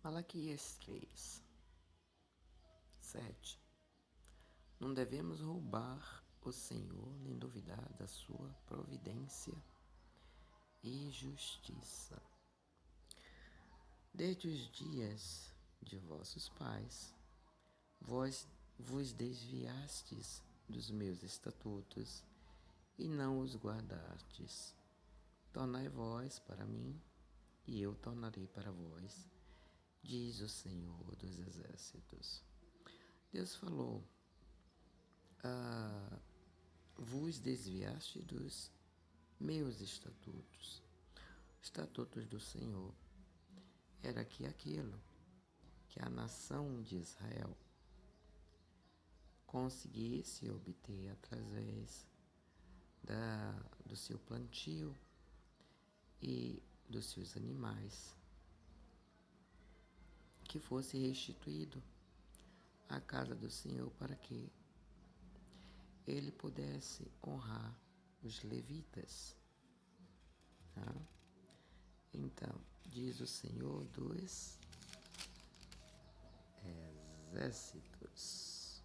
Malaquias 3, 7. Não devemos roubar o Senhor, nem duvidar da sua providência e justiça. Desde os dias de vossos pais, vós vos desviastes dos meus estatutos e não os guardastes. Tornai vós para mim, e eu tornarei para vós, diz o Senhor dos Exércitos. Deus falou, vos desviaste dos meus estatutos. Estatutos do Senhor era que aquilo que a nação de Israel conseguisse obter através do seu plantio e dos seus animais, que fosse restituído à casa do Senhor para que ele pudesse honrar os levitas. Tá? Então, diz o Senhor dos Exércitos.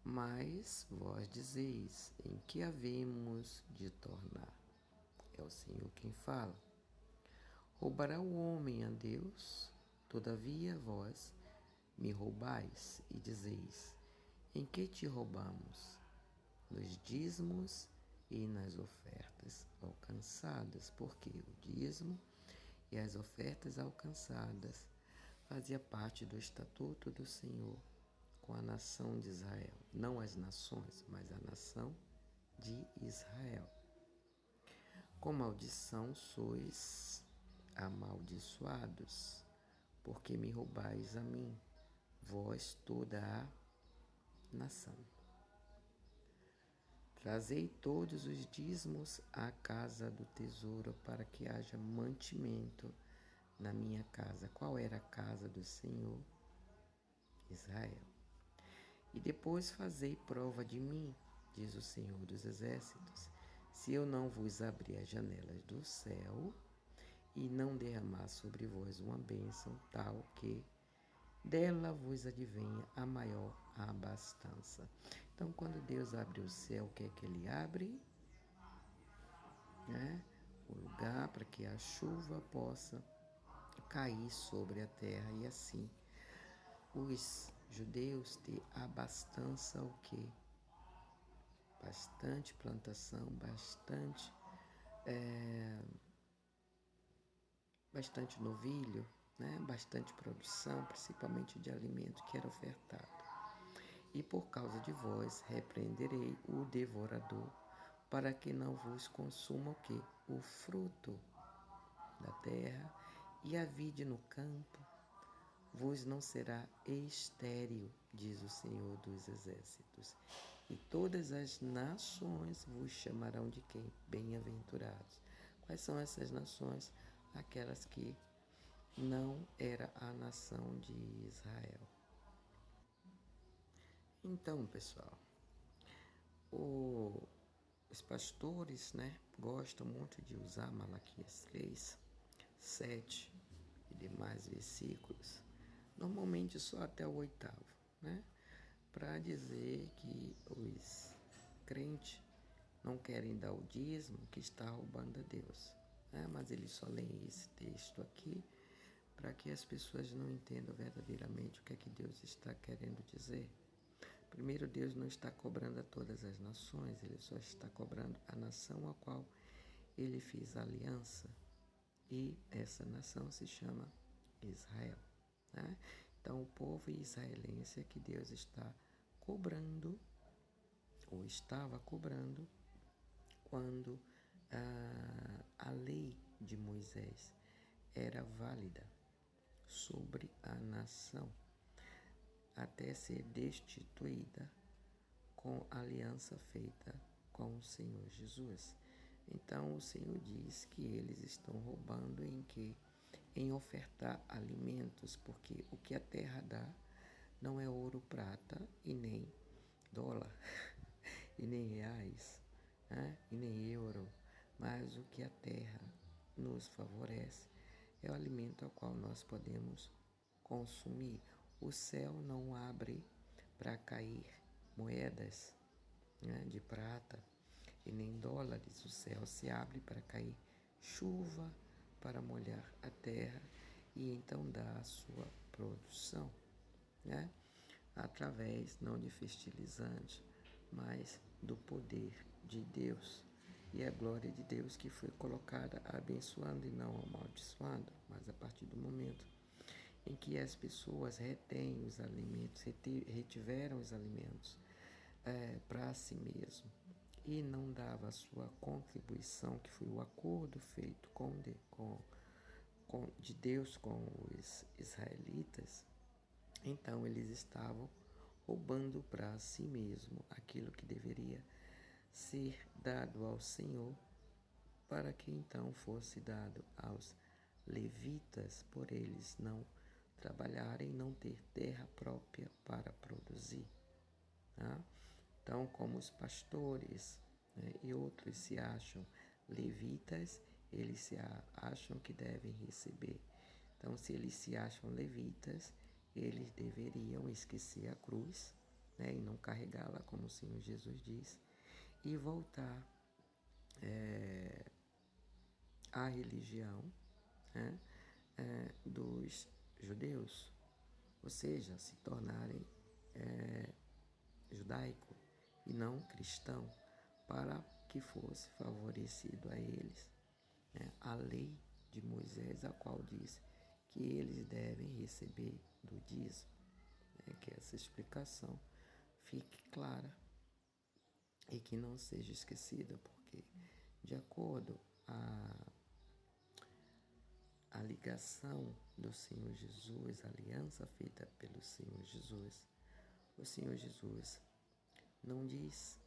Mas vós dizeis, em que havemos de tornar? É o Senhor quem fala. Roubará o homem a Deus? Todavia vós me roubais e dizeis, em que te roubamos? Nos dízimos e nas ofertas alcançadas, porque o dízimo e as ofertas alcançadas fazia parte do estatuto do Senhor com a nação de Israel, não as nações, mas a nação de Israel. Com maldição sois amaldiçoados, porque me roubais a mim, vós toda a nação. Trazei todos os dízimos à casa do tesouro, para que haja mantimento na minha casa. Qual era a casa do Senhor? Israel. E depois fazei prova de mim, diz o Senhor dos Exércitos, se eu não vos abrir as janelas do céu e não derramar sobre vós uma bênção tal que dela vos advenha a maior abastança. Então, quando Deus abre o céu, o que é que Ele abre? O lugar para que a chuva possa cair sobre a terra e assim os judeus ter abastança o quê? Bastante plantação, bastante novilho, bastante produção, principalmente de alimento que era ofertado. E por causa de vós repreenderei o devorador, para que não vos consuma o quê? O fruto da terra, e a vide no campo vos não será estéril, diz o Senhor dos Exércitos. E todas as nações vos chamarão de quem? Bem-aventurados. Quais são essas nações? Aquelas que não era a nação de Israel. Então, pessoal, os pastores, gostam muito de usar Malaquias 3, 7 e demais versículos, normalmente só até o 8º, para dizer que os crentes não querem dar o dízimo, que está roubando a Deus. Mas eles só leem esse texto aqui para que as pessoas não entendam verdadeiramente o que é que Deus está querendo dizer. Primeiro, Deus não está cobrando a todas as nações, Ele só está cobrando a nação a qual Ele fez aliança. E essa nação se chama Israel. Então, o povo israelense é que Deus está cobrando, ou estava cobrando, quando a lei de Moisés era válida sobre a nação, até ser destituída com a aliança feita com o Senhor Jesus. Então o Senhor diz que eles estão roubando em quê? Em ofertar alimentos, porque o que a terra dá não é ouro, prata e nem dólar, e nem reais, e nem euro, mas o que a terra nos favorece é o alimento ao qual nós podemos consumir. O céu não abre para cair moedas, né, de prata e nem dólares. O céu se abre para cair chuva, para molhar a terra e então dar a sua produção, né? Através não de fertilizante, mas do poder de Deus. E a glória de Deus que foi colocada abençoando e não amaldiçoando, mas a partir do momento em que as pessoas retêm os alimentos, retiveram os alimentos para si mesmo e não dava a sua contribuição, que foi o acordo feito de Deus com os israelitas, então eles estavam roubando para si mesmo aquilo que deveria ser dado ao Senhor, para que então fosse dado aos levitas, por eles não trabalharem, não ter terra própria para produzir. Tá? Então, como os pastores, né, e outros se acham levitas, eles se acham que devem receber. Então, se eles se acham levitas, eles deveriam esquecer a cruz, né, e não carregá-la, como o Senhor Jesus diz, e voltar à religião, né, dos judeus, ou seja, se tornarem judaico e não cristão, para que fosse favorecido a eles, né, a lei de Moisés, a qual diz que eles devem receber do dízimo, né, que essa explicação fique clara e que não seja esquecida, porque de acordo a ligação do Senhor Jesus, a aliança feita pelo Senhor Jesus, o Senhor Jesus não diz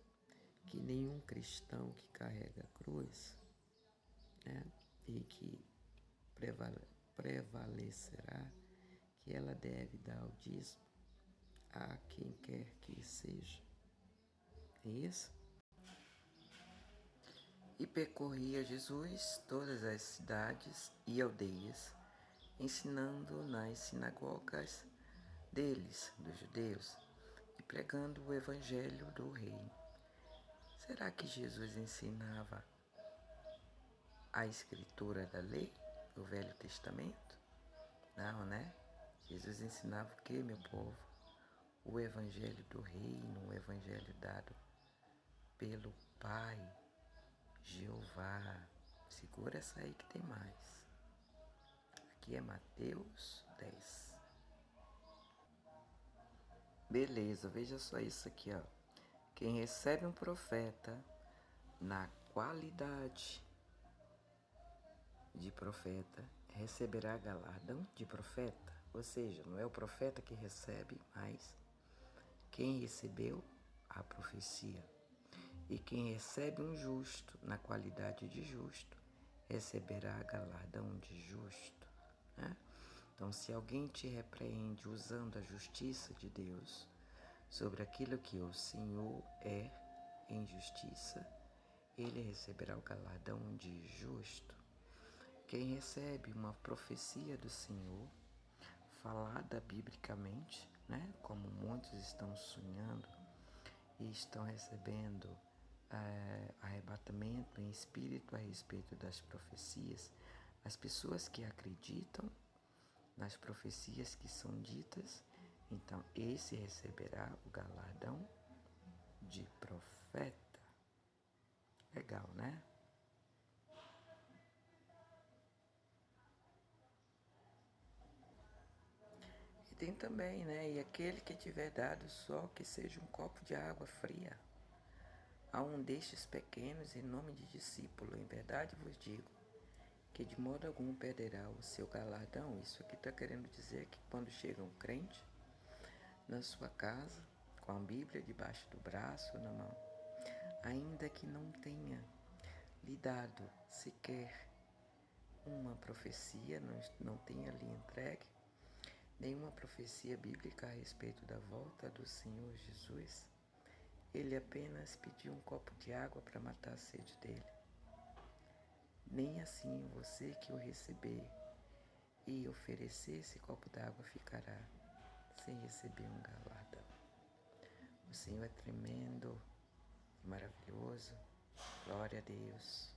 que nenhum cristão que carrega a cruz, né, e que prevalecerá, que ela deve dar o dízimo a quem quer que seja. É isso? E percorria Jesus todas as cidades e aldeias, ensinando nas sinagogas deles, dos judeus, e pregando o evangelho do reino. Será que Jesus ensinava a escritura da lei, do Velho Testamento? Não, né? Jesus ensinava o que, meu povo? O evangelho do reino, o evangelho dado pelo Pai, Jeová. Segura essa aí que tem mais. Aqui é Mateus 10. Beleza, veja só isso aqui, ó. Quem recebe um profeta na qualidade de profeta receberá galardão de profeta. Ou seja, não é o profeta que recebe, mas quem recebeu a profecia. E quem recebe um justo na qualidade de justo receberá galardão de justo, né? Então, se alguém te repreende usando a justiça de Deus sobre aquilo que o Senhor é em justiça, ele receberá o galardão de justo. Quem recebe uma profecia do Senhor, falada biblicamente, né, como muitos estão sonhando e estão recebendo arrebatamento em espírito a respeito das profecias, as pessoas que acreditam nas profecias que são ditas, então esse receberá o galardão de profeta. Legal, né? E tem também, né? E aquele que tiver dado só que seja um copo de água fria a um destes pequenos em nome de discípulo, em verdade vos digo, que de modo algum perderá o seu galardão. Isso aqui está querendo dizer que quando chega um crente na sua casa, com a Bíblia debaixo do braço ou na mão, ainda que não tenha lhe dado sequer uma profecia, não tenha lhe entregue nenhuma profecia bíblica a respeito da volta do Senhor Jesus, ele apenas pediu um copo de água para matar a sede dele. Nem assim você que o receber e oferecer esse copo d'água ficará sem receber um galardão. O Senhor é tremendo e maravilhoso. Glória a Deus.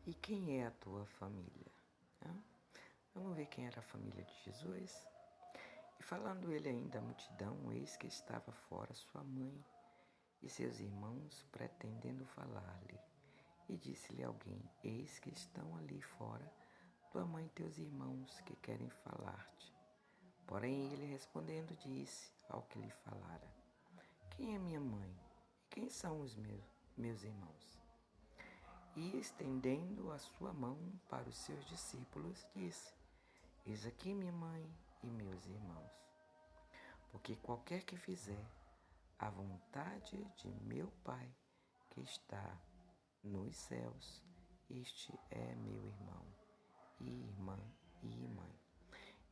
E quem é a tua família? Vamos ver quem era a família de Jesus? E falando ele ainda à multidão, eis que estava fora sua mãe e seus irmãos pretendendo falar-lhe. E disse-lhe alguém, eis que estão ali fora tua mãe e teus irmãos que querem falar-te. Porém ele respondendo disse ao que lhe falara, quem é minha mãe e quem são os meus irmãos? E estendendo a sua mão para os seus discípulos, disse, eis aqui minha mãe e meus irmãos. Porque qualquer que fizer a vontade de meu Pai que está nos céus, este é meu irmão e irmã e mãe.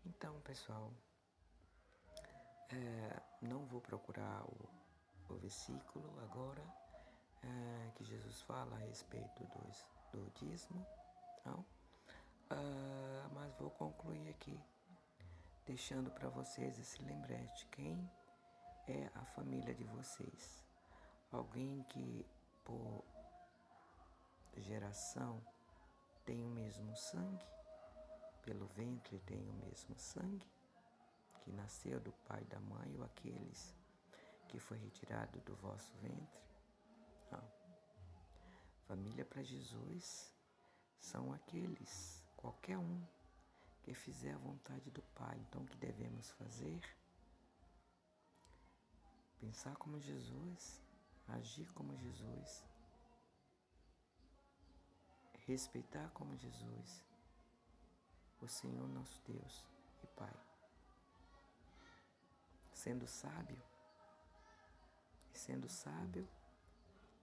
Então, pessoal, não vou procurar o versículo agora que Jesus fala a respeito do dízimo, não? Mas vou concluir aqui, deixando para vocês esse lembrete. Quem é a família de vocês? Alguém que por geração tem o mesmo sangue? Pelo ventre tem o mesmo sangue? Que nasceu do pai e da mãe, ou aqueles que foi retirado do vosso ventre? Não. Família para Jesus são aqueles, qualquer um, que fizer a vontade do Pai. Então, o que devemos fazer? Pensar como Jesus, agir como Jesus, respeitar como Jesus, o Senhor nosso Deus e Pai. Sendo sábio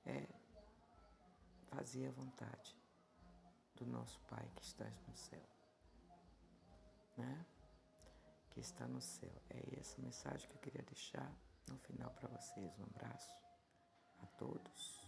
é fazer a vontade do nosso Pai que está no céu, né? Que está no céu. É essa mensagem que eu queria deixar no final para vocês. Um abraço a todos.